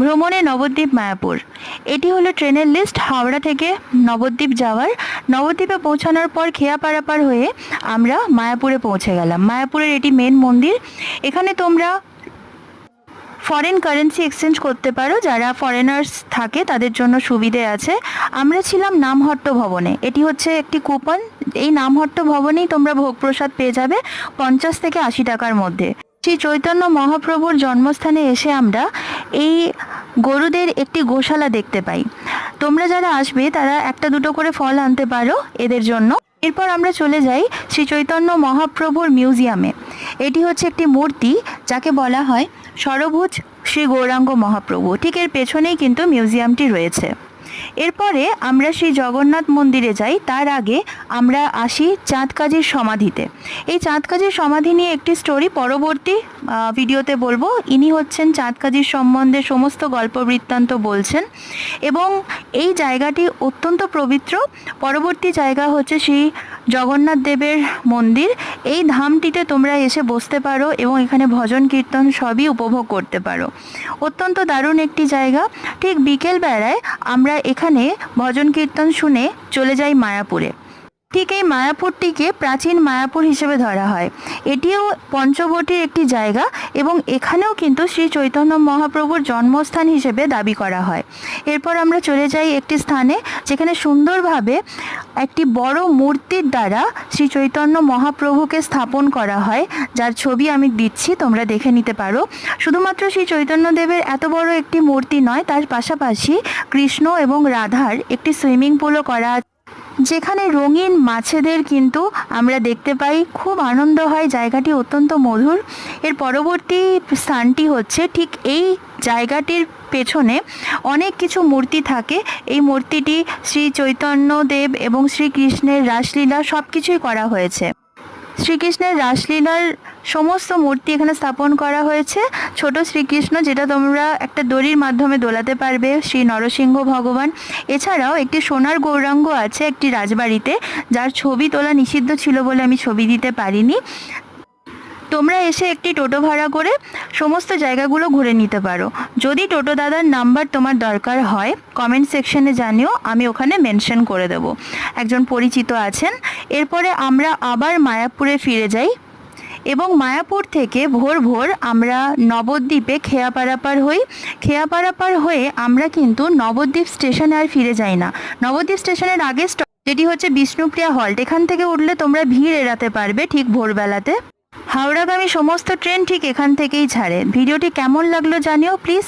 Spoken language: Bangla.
ভ্রমণে নবদ্বীপ মায়াপুর। এটি হলো ট্রেনের লিস্ট হাওড়া থেকে নবদ্বীপ যাওয়ার। নবদ্বীপে পৌঁছানোর পর খেয়া পারাপার হয়ে আমরা মায়াপুরে পৌঁছে গেলাম। মায়াপুরের এটি মেন মন্দির। এখানে তোমরা ফরেন কারেন্সি এক্সচেঞ্জ করতে পারো, যারা ফরেনার্স থাকে তাদের জন্য সুবিধে আছে। আমরা ছিলাম নামহট্ট ভবনে। এটি হচ্ছে একটি কুপন। এই নামহট্ট ভবনেই তোমরা ভোগ প্রসাদ পেয়ে যাবে 50 থেকে 80 টাকার মধ্যে। শ্রী চৈতন্য মহাপ্রভুর জন্মস্থানে এসে আমরা এই গরুদের একটি গোশালা দেখতে পাই। তোমরা যারা আসবে তারা একটা দুটো করে ফল আনতে পারো এদের জন্য। এরপর আমরা চলে যাই শ্রী চৈতন্য মহাপ্রভুর মিউজিয়ামে। এটি হচ্ছে একটি মূর্তি যাকে বলা হয় ষড়ভুজ শ্রী গৌরাঙ্গ মহাপ্রভু। ঠিক এর পেছনেই কিন্তু মিউজিয়ামটি রয়েছে। এরপরে আমরা শ্রী জগন্নাথ মন্দিরে যাই। তার আগে আমরা আসি চাঁদকাজির সমাধিতে। এই চাঁদকাজির সমাধি নিয়ে একটি স্টোরি পরবর্তী ভিডিওতে বলবো। ইনি হচ্ছেন চাঁদকাজির সম্বন্ধে সমস্ত গল্প বৃত্তান্ত বলছেন এবং এই জায়গাটি অত্যন্ত পবিত্র। পরবর্তী জায়গা হচ্ছে শ্রী জগন্নাথ দেবের মন্দির। এই ধামটিতে তোমরা এসে বসতে পারো এবং এখানে ভজন কীর্তন সবই উপভোগ করতে পারো। অত্যন্ত দারুণ একটি জায়গা। ঠিক বিকেল বেলায় আমরা এখানে ভজন কীর্তন শুনে চলে যাই মায়াপুরে। ঠিক এই মায়াপুরটিকে প্রাচীন মায়াপুর হিসেবে ধরা হয়। এটিও পঞ্চবটির একটি জায়গা এবং এখানেও কিন্তু শ্রী চৈতন্য মহাপ্রভুর জন্মস্থান হিসেবে দাবি করা হয়। এরপর আমরা চলে যাই একটি স্থানে যেখানে সুন্দরভাবে একটি বড় মূর্তির দ্বারা শ্রী চৈতন্য মহাপ্রভুকে স্থাপন করা হয়, যার ছবি আমি দিচ্ছি, তোমরা দেখে নিতে পারো। শুধুমাত্র শ্রী চৈতন্য দেবের এত বড় একটি মূর্তি নয়, তার পাশাপাশি কৃষ্ণ এবং রাধার একটি সুইমিং পুলও করা আছে, যেখানে রঙিন মাছেদের কিন্তু আমরা দেখতে পাই। খুব আনন্দ হয়, জায়গাটি অত্যন্ত মধুর। এর পরবর্তী স্থানটি হচ্ছে ঠিক এই জায়গাটির পেছনে অনেক কিছু মূর্তি থাকে। এই মূর্তিটি শ্রী চৈতন্য দেব এবং শ্রীকৃষ্ণের রাসলীলা সব কিছুই করা হয়েছে। শ্রীকৃষ্ণের রাসলীলার সমস্ত মূর্তি এখানে স্থাপন করা হয়েছে। ছোট শ্রীকৃষ্ণ, যেটা তোমরা একটা দড়ির মাধ্যমে দোলাতে পারবে, শ্রী নরসিংহ ভগবান। এছাড়াও একটি সোনার গৌরাঙ্গ আছে একটি রাজবাড়িতে, যার ছবি তোলা নিষিদ্ধ ছিল বলে আমি ছবি দিতে পারিনি। তোমরা এসে একটি টোটো ভাড়া করে সমস্ত জায়গাগুলো ঘুরে নিতে পারো। যদি টোটো দাদার নাম্বার তোমার দরকার হয় কমেন্ট সেকশনে জানিও, আমি ওখানে মেনশন করে দেব। একজন পরিচিত আছেন। এরপরে আমরা আবার মায়াপুরে ফিরে যাই এবং মায়াপুর থেকে ভোর ভোর আমরা নবদ্বীপে খেয়া পারাপার হই। খেয়া পারাপার হয়ে আমরা কিন্তু নবদ্বীপ স্টেশনে আর ফিরে যাই না। নবদ্বীপ স্টেশনের আগে স্টপ যেটি হচ্ছে বিষ্ণুপ্রিয়া হল্ট, এখান থেকে উঠলে তোমরা ভিড় এড়াতে পারবে ঠিক ভোরবেলাতে। হাওড়াগামী সমস্ত ট্রেন ঠিক এখান থেকেই ছাড়ে। ভিডিওটি কেমন লাগলো জানিও প্লিজ।